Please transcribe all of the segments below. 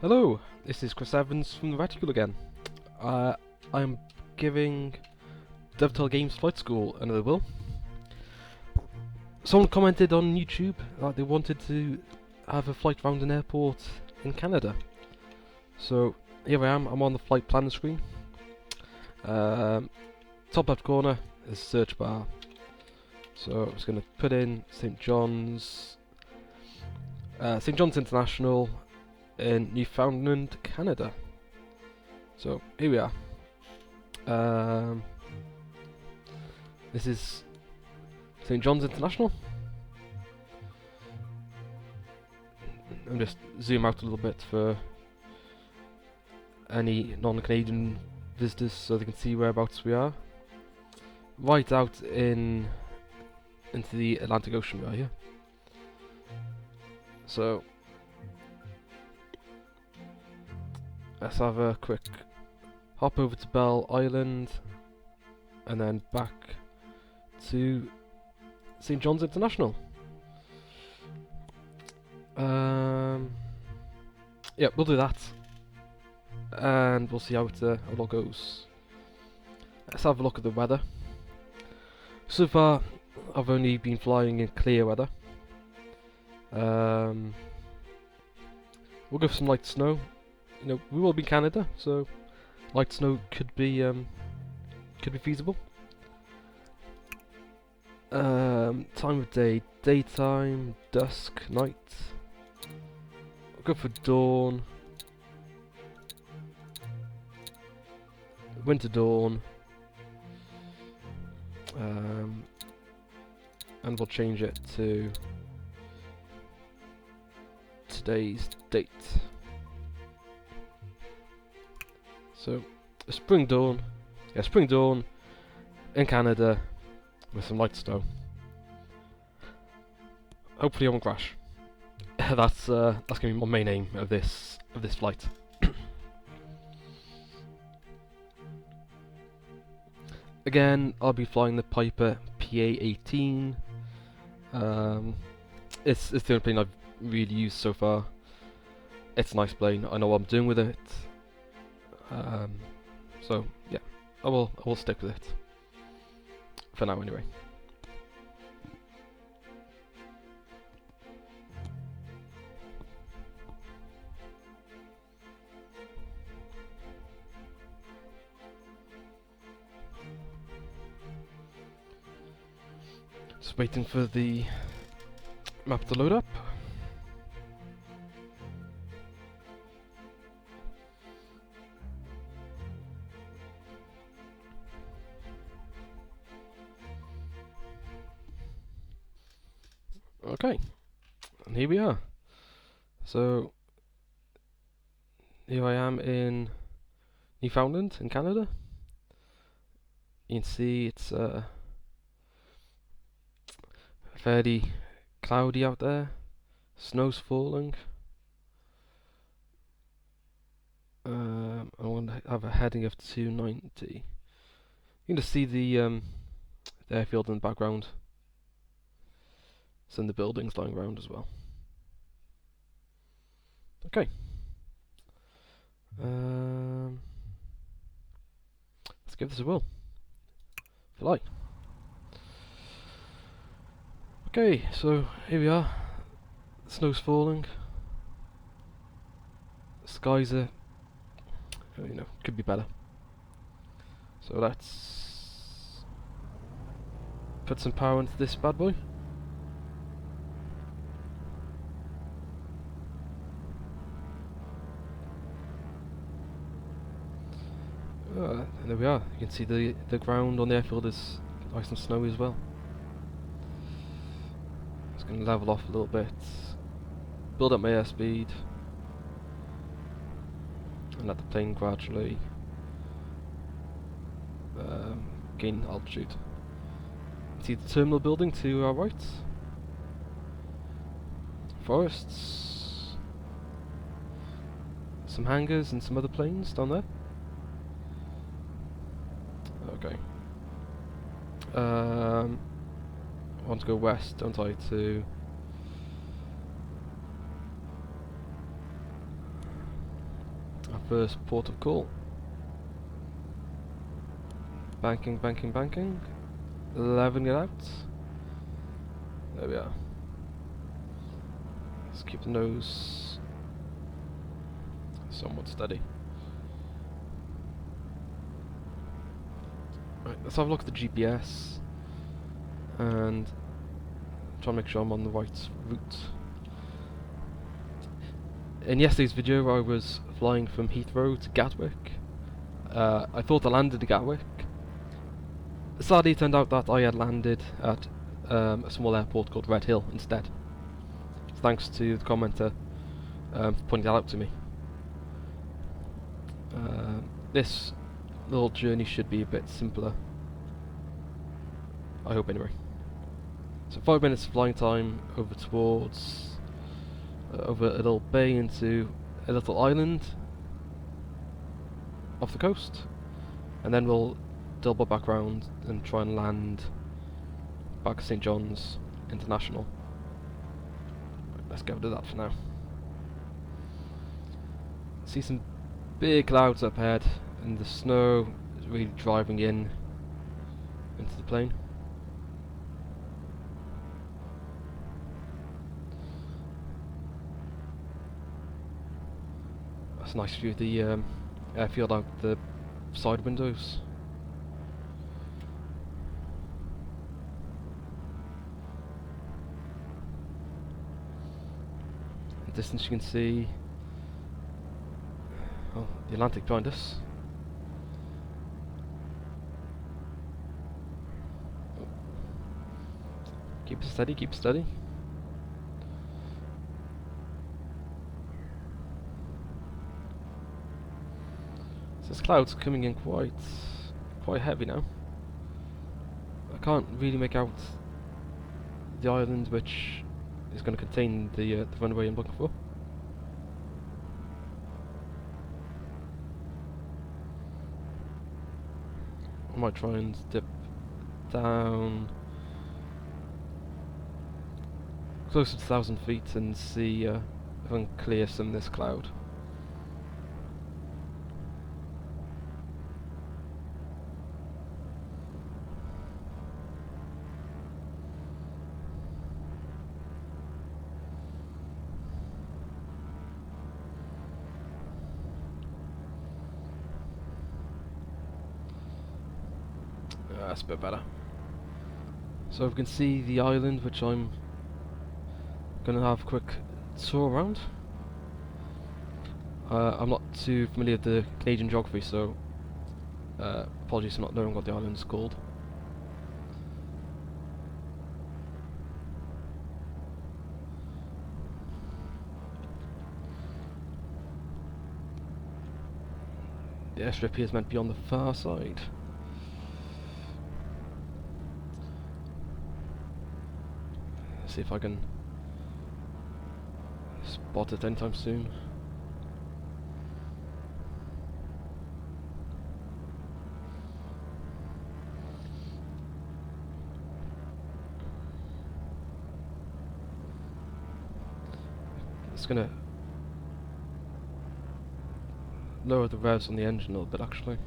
Hello, this is Chris Evans from the Reticule again. I'm giving Dovetail Games Flight School another will. Someone commented on YouTube that they wanted to have a flight around an airport in Canada. So here I am, I'm on the flight planner screen. Top left corner is a search bar. So I'm just going to put in St. John's International in Newfoundland, Canada. So here we are. This is St. John's International. I'm just zoom out a little bit for any non-Canadian visitors so they can see whereabouts we are. Right out into the Atlantic Ocean we are here. So let's have a quick hop over to Bell Island and then back to St. John's International. Yeah, we'll do that and we'll see how it all goes. Let's have a look at the weather. So far I've only been flying in clear weather. We'll go for some light snow. You know, we will be in Canada, so light snow could be feasible. Time of day: daytime, dusk, night. We'll go for dawn, winter dawn, and we'll change it to today's date. So, spring dawn in Canada with some light snow. Hopefully I won't crash. That's gonna be my main aim of this flight. Again, I'll be flying the Piper PA-18. It's the only plane I've really used so far. It's a nice plane. I know what I'm doing with it. So yeah, I will stick with it for now anyway. Just waiting for the map to load up. Okay, and here we are. So here I am in Newfoundland in Canada. You can see it's fairly cloudy out there. Snow's falling. I want to have a heading of 290. You can just see the airfield in the background. And the buildings lying around as well. Okay. Let's give this a whirl. Fly. Okay, so here we are. The snow's falling. The skies are, could be better. So let's put some power into this bad boy. And there we are. You can see the ground on the airfield is nice and snowy as well. Just going to level off a little bit, build up my airspeed, and let the plane gradually gain altitude. See the terminal building to our right. Forests, some hangars, and some other planes down there. Okay. I want to go west, don't I, to Our first port of call. Banking, banking, banking. Leveling it out. There we are. Let's keep the nose somewhat steady. Right, let's have a look at the GPS and try and make sure I'm on the right route. In yesterday's video I was flying from Heathrow to Gatwick. I thought I landed at Gatwick. Sadly it turned out that I had landed at a small airport called Redhill instead. Thanks to the commenter for pointing that out to me. This little journey should be a bit simpler. I hope anyway. So 5 minutes flying time over towards over a little bay into a little island off the coast, and then we'll double back round and try and land back at St John's International. Right, let's go to that for now. See some big clouds up ahead, and the snow is really driving in into the plane. That's a nice view of the airfield out the side windows. In the distance you can see the Atlantic behind us. Keep it steady, keep it steady. So this cloud's coming in quite heavy now. I can't really make out the island which is going to contain the runway I'm looking for. I might try and dip down closer to 1,000 feet and see if I can clear some of this cloud. That's a bit better. So we can see the island, which I'm gonna have a quick tour around. I'm not too familiar with the Canadian geography, so apologies for not knowing what the island's called. The airstrip here is meant to be on the far side. See if I can spot it anytime soon. It's gonna lower the revs on the engine a little bit actually.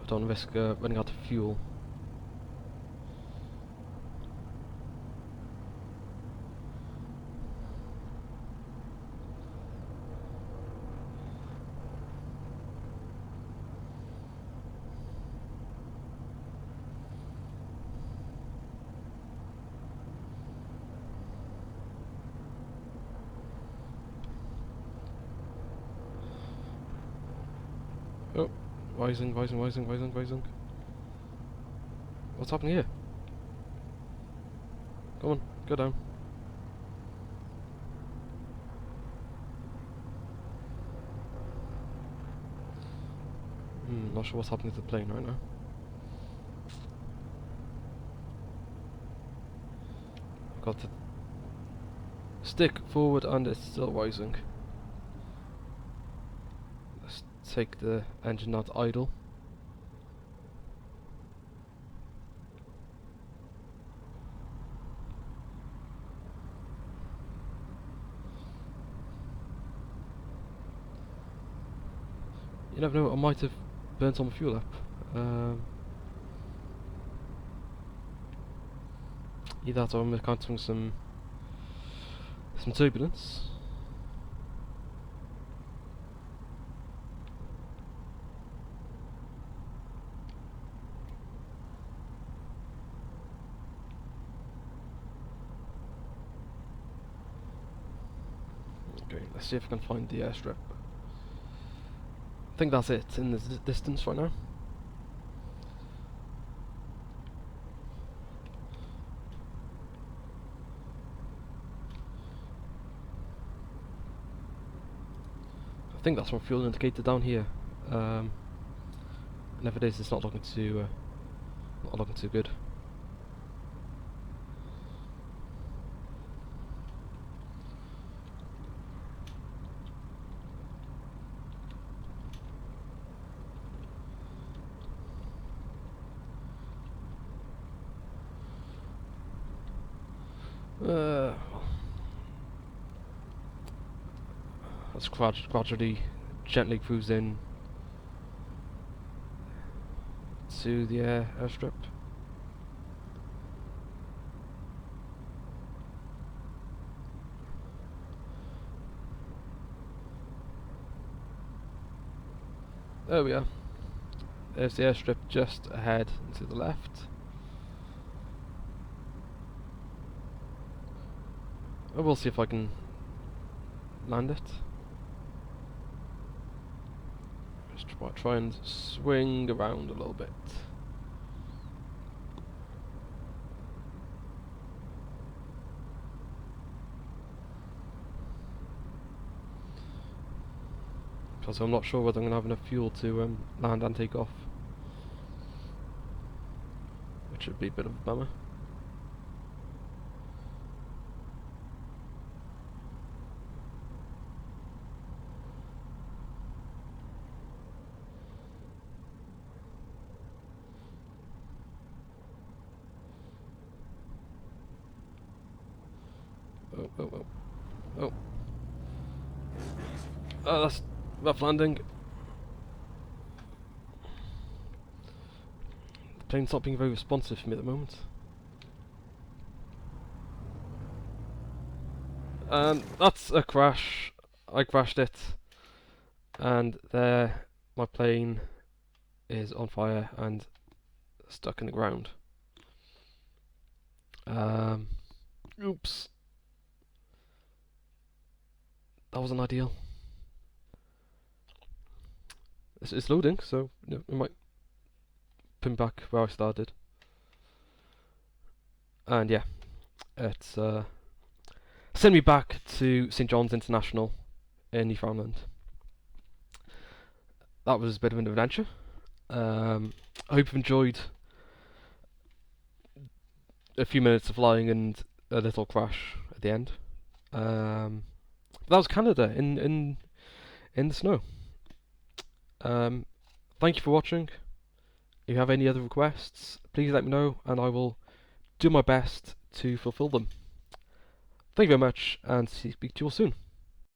I don't risk running out of fuel. Oh, rising. What's happening here? Come on, go down. Not sure what's happening to the plane right now. I've got to stick forward and it's still rising. Let's take the engine not idle. You never know, I might have burnt all my fuel up. Either that or I'm encountering some turbulence. Okay, let's see if I can find the airstrip. I think that's it in the distance right now. I think that's my fuel indicator down here. And if it is, it's not looking too good. Let's gradually, gently cruise in to the airstrip. There we are. There's the airstrip just ahead and to the left. And we'll see if I can land it. Just try and swing around a little bit. Because I'm not sure whether I'm going to have enough fuel to land and take off. Which would be a bit of a bummer. Oh. Oh, that's rough landing. The plane's not being very responsive for me at the moment. And that's a crash. I crashed it. And there, my plane is on fire and stuck in the ground. Oops. That wasn't ideal. It's loading, so it might pin back where I started. And yeah, it's sent me back to St John's International in Newfoundland. That was a bit of an adventure. I hope you've enjoyed a few minutes of flying and a little crash at the end. That was Canada in the snow. Thank you for watching. If you have any other requests, please let me know and I will do my best to fulfill them. Thank you very much and speak to you all soon.